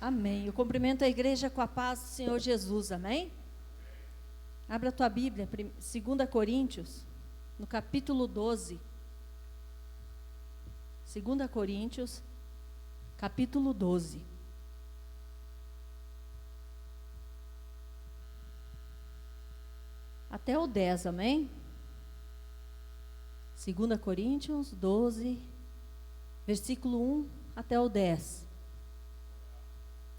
Amém. Eu cumprimento a igreja com a paz do Senhor Jesus, amém? Abra a tua Bíblia, 2 Coríntios, no capítulo 12. 2 Coríntios, capítulo 12. Até o 10, amém? 2 Coríntios 12, versículo 1 até o 10.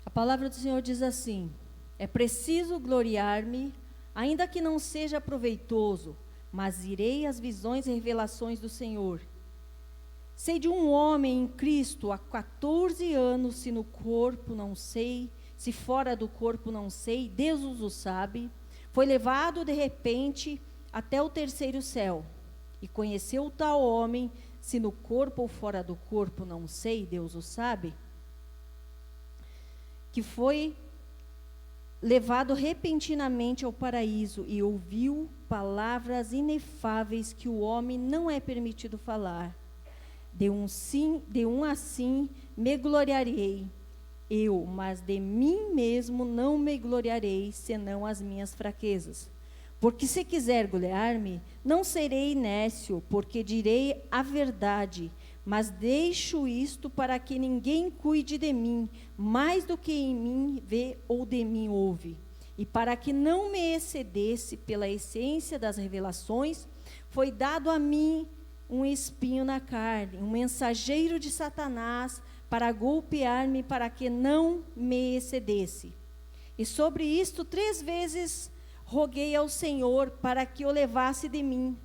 A palavra do Senhor diz assim: é preciso gloriar-me, ainda que não seja proveitoso, mas irei às visões e revelações do Senhor. Sei de um homem em Cristo há 14 anos, se no corpo não sei, se fora do corpo não sei, Deus o sabe. Foi levado de repente até o terceiro céu, e conheceu tal homem, se no corpo ou fora do corpo não sei, Deus o sabe, que foi levado repentinamente ao paraíso e ouviu palavras inefáveis que o homem não é permitido falar. De um assim me gloriarei eu, mas de mim mesmo não me gloriarei, senão as minhas fraquezas. Porque se quiser gloriar-me, não serei nécio, porque direi a verdade, mas deixo isto para que ninguém cuide de mim, mais do que em mim vê ou de mim ouve. E para que não me excedesse pela essência das revelações, foi dado a mim um espinho na carne, um mensageiro de Satanás, para golpear-me, para que não me excedesse. E sobre isto 3 vezes roguei ao Senhor para que o levasse de mim.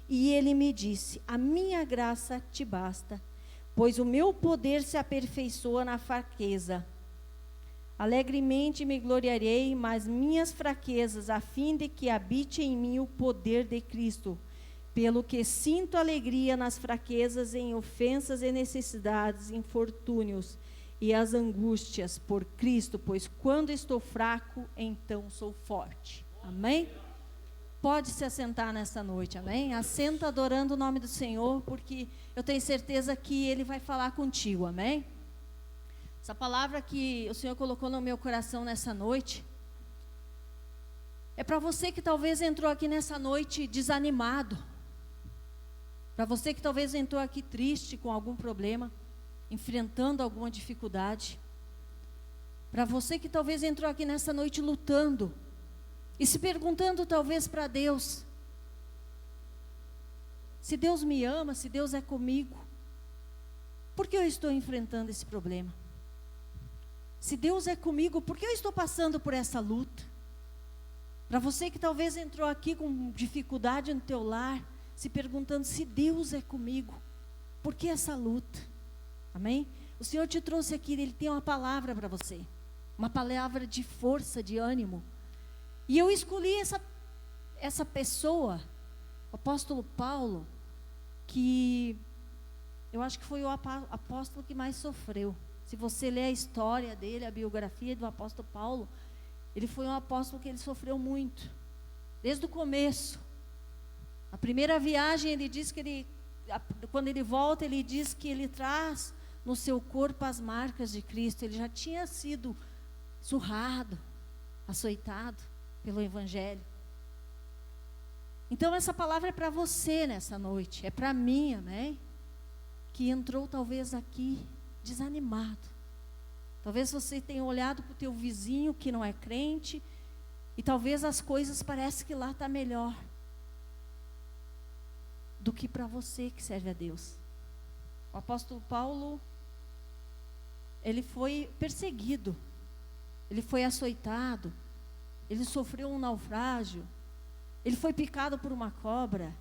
E ele me disse: a minha graça te basta, pois o meu poder se aperfeiçoa na fraqueza. Alegremente me gloriarei, mas minhas fraquezas, a fim de que habite em mim o poder de Cristo. Pelo que sinto alegria nas fraquezas, em ofensas e necessidades, infortúnios e as angústias por Cristo, pois quando estou fraco, então sou forte. Amém? Pode se assentar nessa noite, amém? Assenta adorando o nome do Senhor, porque eu tenho certeza que Ele vai falar contigo, amém? Essa palavra que o Senhor colocou no meu coração nessa noite, é para você que talvez entrou aqui nessa noite desanimado, para você que talvez entrou aqui triste com algum problema, enfrentando alguma dificuldade, para você que talvez entrou aqui nessa noite lutando, e se perguntando talvez para Deus, se Deus me ama, se Deus é comigo, por que eu estou enfrentando esse problema? Se Deus é comigo, por que eu estou passando por essa luta? Para você que talvez entrou aqui com dificuldade no teu lar, se perguntando se Deus é comigo, por que essa luta? Amém? O Senhor te trouxe aqui, Ele tem uma palavra para você, uma palavra de força, de ânimo. E eu escolhi essa pessoa, o apóstolo Paulo, que eu acho que foi o apóstolo que mais sofreu. Se você ler a história dele, a biografia do apóstolo Paulo, ele foi um apóstolo que ele sofreu muito, desde o começo. A primeira viagem, ele diz que quando ele volta, ele diz que ele traz no seu corpo as marcas de Cristo. Ele já tinha sido surrado, açoitado pelo Evangelho. Então essa palavra é para você nessa noite, é para mim, amém? Que entrou talvez aqui desanimado. Talvez você tenha olhado para o teu vizinho que não é crente, e talvez as coisas parecem que lá está melhor do que para você que serve a Deus. O apóstolo Paulo, ele foi perseguido, ele foi açoitado, ele sofreu um naufrágio, ele foi picado por uma cobra,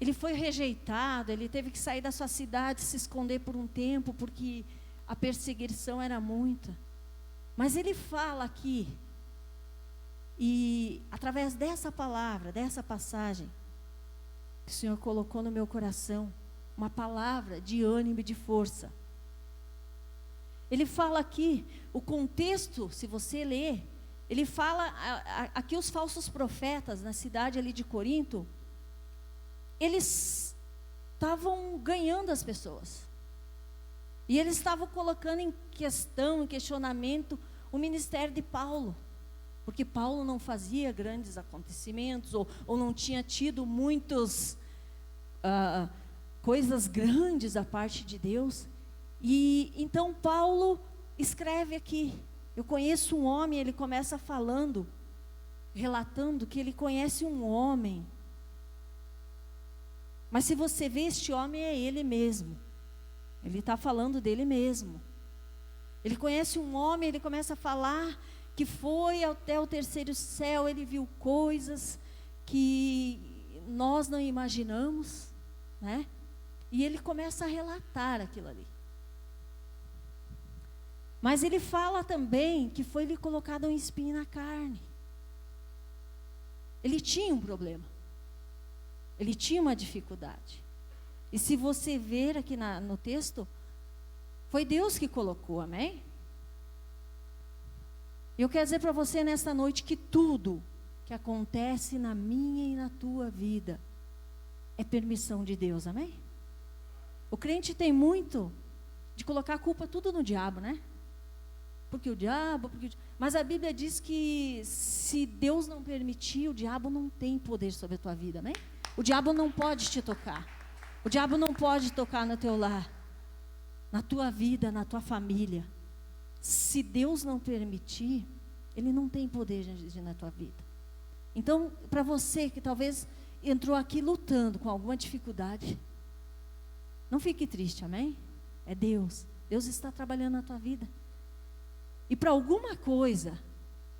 ele foi rejeitado, ele teve que sair da sua cidade, se esconder por um tempo, porque a perseguição era muita. Mas ele fala aqui, e através dessa palavra, dessa passagem, que o Senhor colocou no meu coração, uma palavra de ânimo e de força. Ele fala aqui, o contexto, se você ler, ele fala aqui os falsos profetas na cidade ali de Corinto, eles estavam ganhando as pessoas. E eles estavam colocando em questão, em questionamento, o ministério de Paulo. Porque Paulo não fazia grandes acontecimentos, ou não tinha tido muitas coisas grandes da parte de Deus. E então Paulo escreve aqui. Eu conheço um homem, ele começa falando, relatando que ele conhece um homem. Mas se você vê, este homem é ele mesmo. Ele está falando dele mesmo. Ele conhece um homem, ele começa a falar que foi até o terceiro céu, ele viu coisas que nós não imaginamos, né? E ele começa a relatar aquilo ali. Mas ele fala também que foi-lhe colocado um espinho na carne. Ele tinha um problema. Ele tinha uma dificuldade. E se você ver aqui no texto, foi Deus que colocou, amém? Eu quero dizer para você nesta noite que tudo que acontece na minha e na tua vida é permissão de Deus, amém? O crente tem muito de colocar a culpa tudo no diabo, né? Porque o diabo, mas a Bíblia diz que se Deus não permitir, o diabo não tem poder sobre a tua vida, amém? O diabo não pode te tocar. O diabo não pode tocar no teu lar, na tua vida, na tua família. Se Deus não permitir, ele não tem poder de agir na tua vida. Então, para você que talvez entrou aqui lutando com alguma dificuldade, não fique triste, amém? É Deus. Deus está trabalhando na tua vida. E para alguma coisa,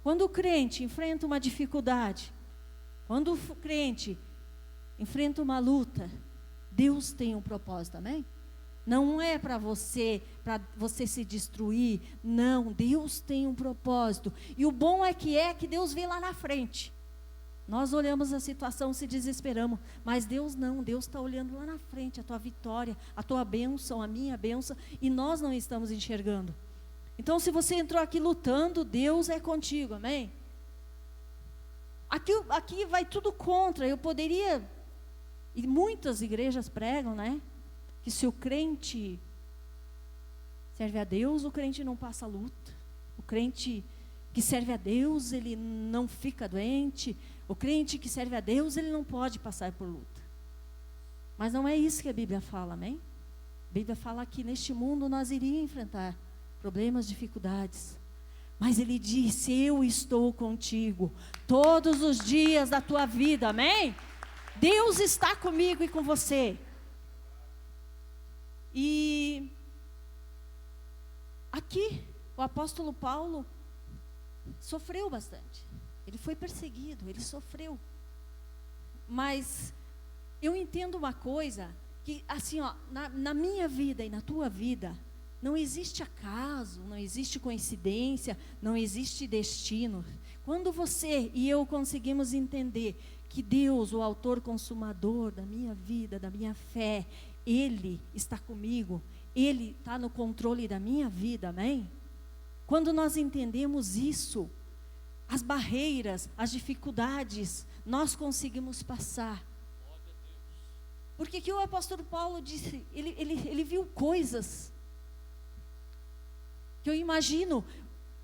quando o crente enfrenta uma dificuldade, quando o crente enfrenta uma luta, Deus tem um propósito, amém? Não é para você se destruir, não, Deus tem um propósito. E o bom é que Deus vê lá na frente. Nós olhamos a situação, se desesperamos, mas Deus não, Deus está olhando lá na frente, a tua vitória, a tua bênção, a minha bênção, e nós não estamos enxergando. Então, se você entrou aqui lutando, Deus é contigo, amém? Aqui vai tudo contra. Eu poderia, e muitas igrejas pregam, né? Que se o crente serve a Deus, o crente não passa luta. O crente que serve a Deus, ele não fica doente. O crente que serve a Deus, ele não pode passar por luta. Mas não é isso que a Bíblia fala, amém? A Bíblia fala que neste mundo nós iríamos enfrentar problemas, dificuldades. Mas ele disse, eu estou contigo todos os dias da tua vida, amém? Deus está comigo e com você. E aqui, o apóstolo Paulo sofreu bastante. Ele foi perseguido, ele sofreu. Mas eu entendo uma coisa, que assim, ó, na minha vida e na tua vida, não existe acaso, não existe coincidência, não existe destino. Quando você e eu conseguimos entender que Deus, o autor consumador da minha vida, da minha fé, Ele está comigo, Ele está no controle da minha vida, amém? Quando nós entendemos isso, as barreiras, as dificuldades, nós conseguimos passar. Porque que o apóstolo Paulo disse, ele viu coisas que eu imagino,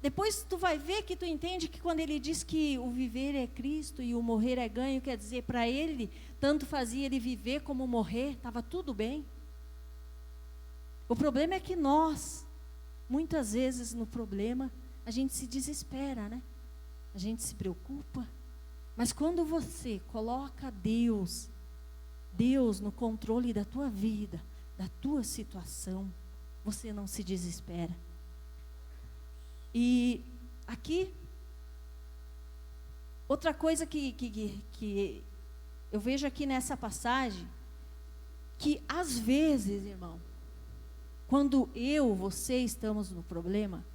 depois tu vai ver que tu entende que quando ele diz que o viver é Cristo e o morrer é ganho, quer dizer, para ele, tanto fazia ele viver como morrer, estava tudo bem. O problema é que nós, muitas vezes no problema, a gente se desespera, né? A gente se preocupa. Mas quando você coloca Deus no controle da tua vida, da tua situação, você não se desespera. E aqui, outra coisa que eu vejo aqui nessa passagem, que às vezes, irmão, quando você estamos no problema,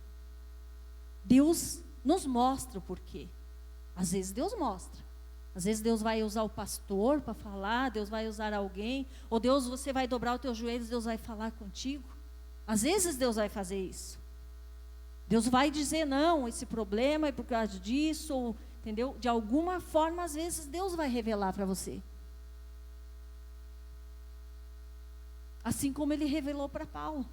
Deus nos mostra o porquê. Às vezes Deus mostra. Às vezes Deus vai usar o pastor para falar, Deus vai usar alguém, ou você vai dobrar os teus joelhos, Deus vai falar contigo. Às vezes Deus vai fazer isso. Deus vai dizer, não, esse problema é por causa disso, ou, entendeu? De alguma forma, às vezes, Deus vai revelar para você. Assim como Ele revelou para Paulo.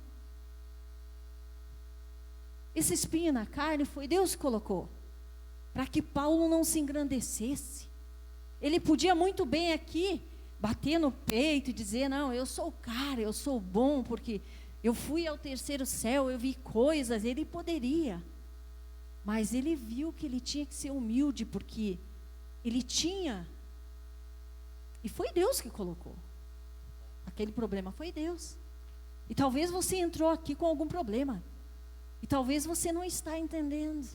Esse espinho na carne foi Deus que colocou, para que Paulo não se engrandecesse. Ele podia muito bem aqui bater no peito e dizer, não, eu sou o cara, eu sou bom, porque eu fui ao terceiro céu, eu vi coisas. Ele poderia, mas ele viu que ele tinha que ser humilde, porque ele tinha, e foi Deus que colocou. Aquele problema foi Deus. E talvez você entrou aqui com algum problema, e talvez você não está entendendo.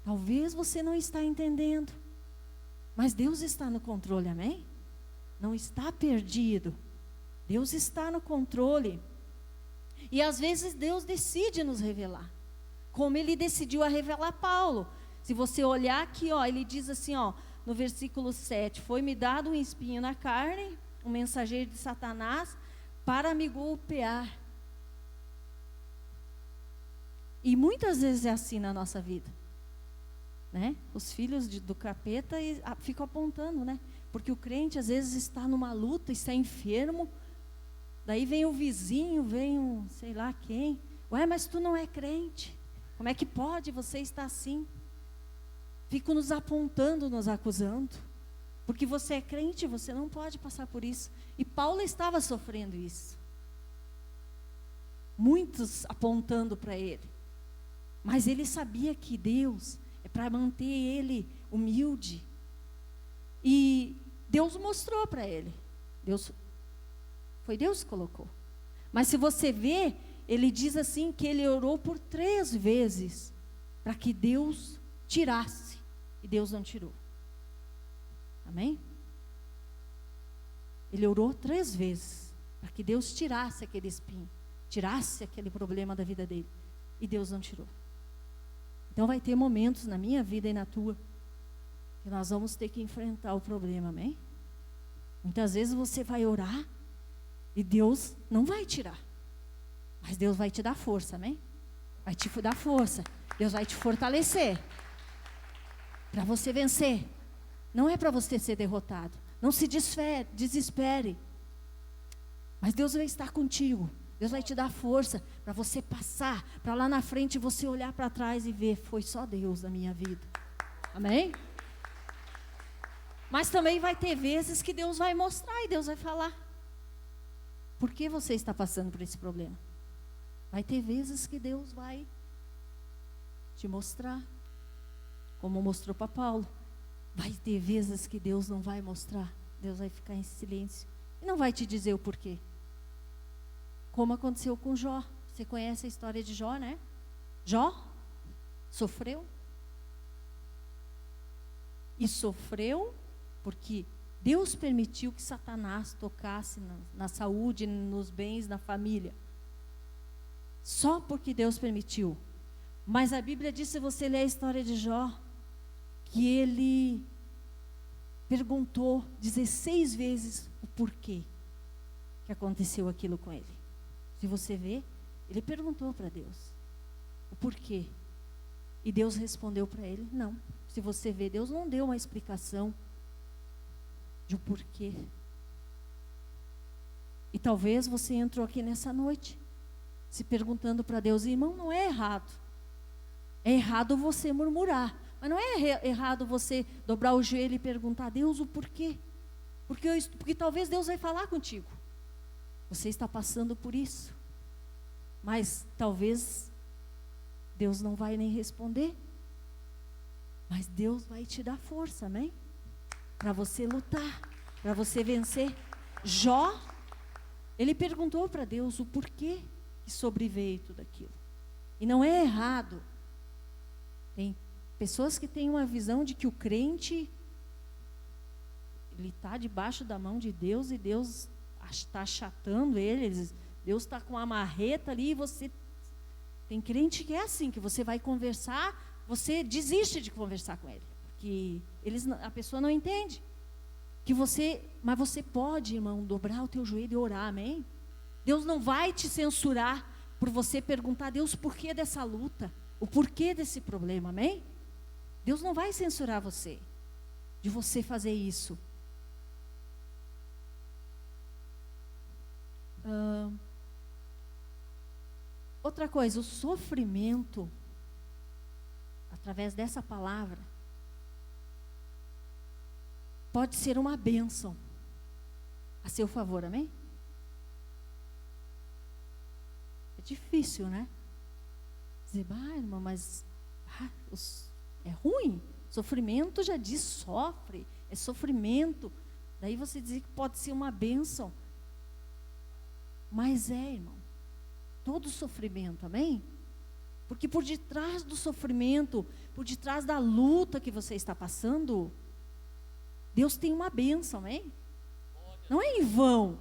Talvez você não está entendendo. Mas Deus está no controle, amém? Não está perdido. Deus está no controle. E às vezes Deus decide nos revelar, como Ele decidiu a revelar Paulo. Se você olhar aqui, ó, ele diz assim, ó, no versículo 7, foi-me dado um espinho na carne, um mensageiro de Satanás, para me golpear. E muitas vezes é assim na nossa vida, né? Os filhos do capeta ficam apontando, né? Porque o crente às vezes está numa luta, está enfermo, daí vem o vizinho, vem um sei lá quem, ué, mas tu não é crente, como é que pode você estar assim? Ficam nos apontando, nos acusando, porque você é crente, você não pode passar por isso. E Paulo estava sofrendo isso, muitos apontando para ele, mas ele sabia que Deus é para manter ele humilde. E Deus mostrou para ele. Foi Deus que colocou. Mas se você vê, ele diz assim que ele orou por 3 vezes para que Deus tirasse. E Deus não tirou. Amém? Ele orou 3 vezes para que Deus tirasse aquele espinho, tirasse aquele problema da vida dele. E Deus não tirou. Então vai ter momentos na minha vida e na tua que nós vamos ter que enfrentar o problema, amém? Muitas vezes você vai orar e Deus não vai tirar, mas Deus vai te dar força, amém? Vai te dar força, Deus vai te fortalecer para você vencer. Não é para você ser derrotado, não se desespere, mas Deus vai estar contigo. Deus vai te dar força para você passar, para lá na frente você olhar para trás e ver, foi só Deus na minha vida. Amém? Mas também vai ter vezes que Deus vai mostrar e Deus vai falar. Por que você está passando por esse problema? Vai ter vezes que Deus vai te mostrar, como mostrou para Paulo. Vai ter vezes que Deus não vai mostrar, Deus vai ficar em silêncio e não vai te dizer o porquê. Como aconteceu com Jó. Você conhece a história de Jó, né? Jó sofreu. E sofreu porque Deus permitiu que Satanás tocasse na saúde, nos bens, na família. Só porque Deus permitiu. Mas a Bíblia diz, se você ler a história de Jó, que ele perguntou 16 vezes o porquê que aconteceu aquilo com ele. Se você vê, ele perguntou para Deus o porquê. E Deus respondeu para ele, não. Se você vê, Deus não deu uma explicação de o porquê. E talvez você entrou aqui nessa noite se perguntando para Deus, irmão, não é errado. É errado você murmurar, mas não é errado você dobrar o joelho e perguntar a Deus o porquê. Porque talvez Deus vai falar contigo. Você está passando por isso, mas talvez Deus não vai nem responder, mas Deus vai te dar força, amém? Para você lutar, para você vencer. Jó, ele perguntou para Deus o porquê que sobreveio tudo aquilo. E não é errado. Tem pessoas que têm uma visão de que o crente, ele está debaixo da mão de Deus e Deus está achatando ele, Deus está com uma marreta ali e você... Tem crente que é assim, que você vai conversar, você desiste de conversar com ele, porque a pessoa não entende. Mas você pode, irmão, dobrar o teu joelho e orar, amém? Deus não vai te censurar por você perguntar a Deus o porquê dessa luta, o porquê desse problema, amém? Deus não vai censurar você, de você fazer isso. Outra coisa, o sofrimento, através dessa palavra, pode ser uma bênção a seu favor, amém? É difícil, né? Dizer, irmã, mas é ruim. Sofrimento já diz sofre, é sofrimento. Daí você diz que pode ser uma bênção. Mas irmão, todo sofrimento, amém? Porque por detrás do sofrimento, por detrás da luta que você está passando, Deus tem uma bênção, amém? Não é em vão.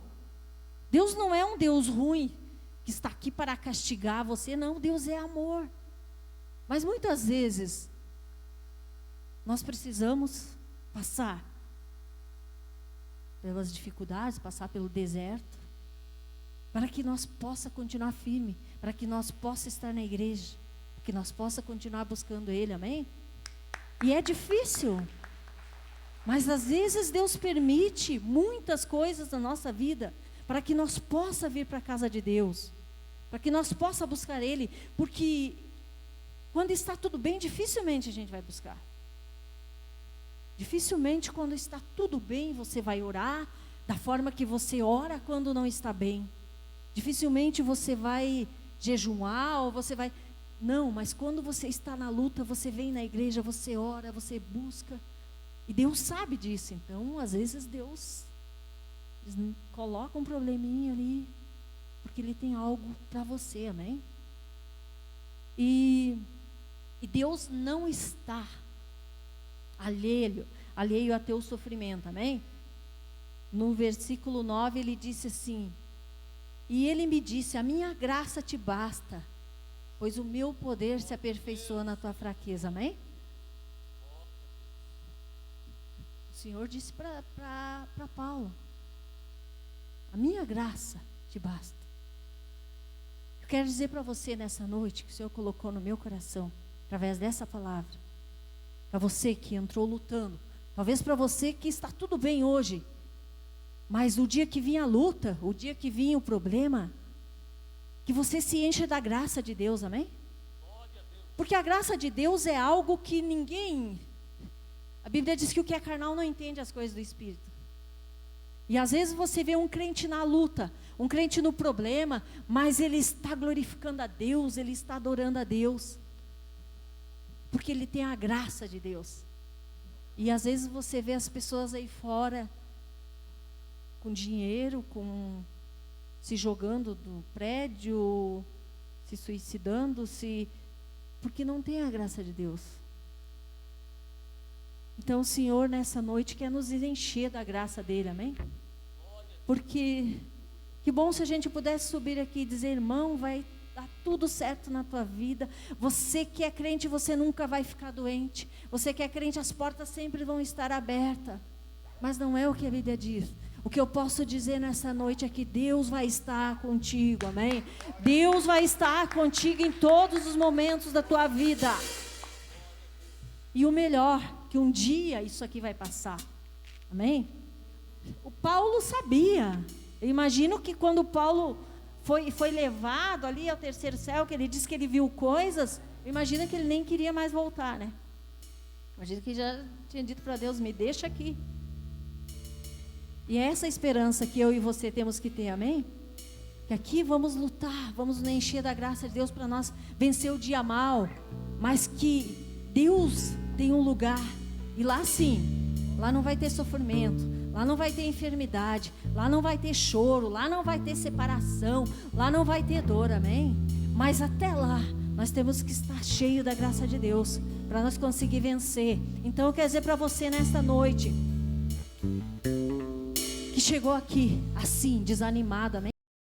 Deus não é um Deus ruim, que está aqui para castigar você, não. Deus é amor. Mas muitas vezes, nós precisamos passar pelas dificuldades, passar pelo deserto, para que nós possa continuar firme, para que nós possa estar na igreja, para que nós possa continuar buscando Ele, amém? E é difícil, mas às vezes Deus permite muitas coisas na nossa vida, para que nós possa vir para a casa de Deus, para que nós possa buscar Ele, porque quando está tudo bem, dificilmente a gente vai buscar. Dificilmente quando está tudo bem, você vai orar da forma que você ora quando não está bem. Dificilmente você vai jejuar ou você vai... Não, mas quando você está na luta, você vem na igreja, você ora, você busca. E Deus sabe disso. Então, às vezes Deus coloca um probleminha ali, porque Ele tem algo para você, amém? E Deus não está alheio a teu sofrimento, amém? No versículo 9 ele disse assim: e Ele me disse, a minha graça te basta, pois o meu poder se aperfeiçoa na tua fraqueza, amém? O Senhor disse para Paulo, a minha graça te basta. Eu quero dizer para você nessa noite, que o Senhor colocou no meu coração, através dessa palavra, para você que entrou lutando, talvez para você que está tudo bem hoje, mas o dia que vinha a luta, o dia que vinha o problema, que você se enche da graça de Deus, amém? Porque a graça de Deus é algo que ninguém... A Bíblia diz que o que é carnal não entende as coisas do Espírito. E às vezes você vê um crente na luta, um crente no problema, mas ele está glorificando a Deus, ele está adorando a Deus, porque ele tem a graça de Deus. E às vezes você vê as pessoas aí fora, com dinheiro, se jogando do prédio, se suicidando, porque não tem a graça de Deus. Então o Senhor nessa noite quer nos encher da graça dele, amém? Porque que bom se a gente pudesse subir aqui e dizer, irmão, vai dar tudo certo na tua vida. Você que é crente, você nunca vai ficar doente. Você que é crente, as portas sempre vão estar abertas. Mas não é o que a Bíblia diz. O que eu posso dizer nessa noite é que Deus vai estar contigo, amém? Deus vai estar contigo em todos os momentos da tua vida. E o melhor, que um dia isso aqui vai passar, amém? O Paulo sabia. Eu imagino que quando Paulo foi levado ali ao terceiro céu, que ele disse que ele viu coisas, imagina que ele nem queria mais voltar, né? Imagina que já tinha dito para Deus, me deixa aqui. E é essa esperança que eu e você temos que ter, amém? Que aqui vamos lutar, vamos nos encher da graça de Deus para nós vencer o dia mal, mas que Deus tem um lugar, e lá sim, lá não vai ter sofrimento, lá não vai ter enfermidade, lá não vai ter choro, lá não vai ter separação, lá não vai ter dor, amém? Mas até lá, nós temos que estar cheio da graça de Deus, para nós conseguir vencer. Então eu quero dizer para você nesta noite, que chegou aqui, assim, desanimado, amém?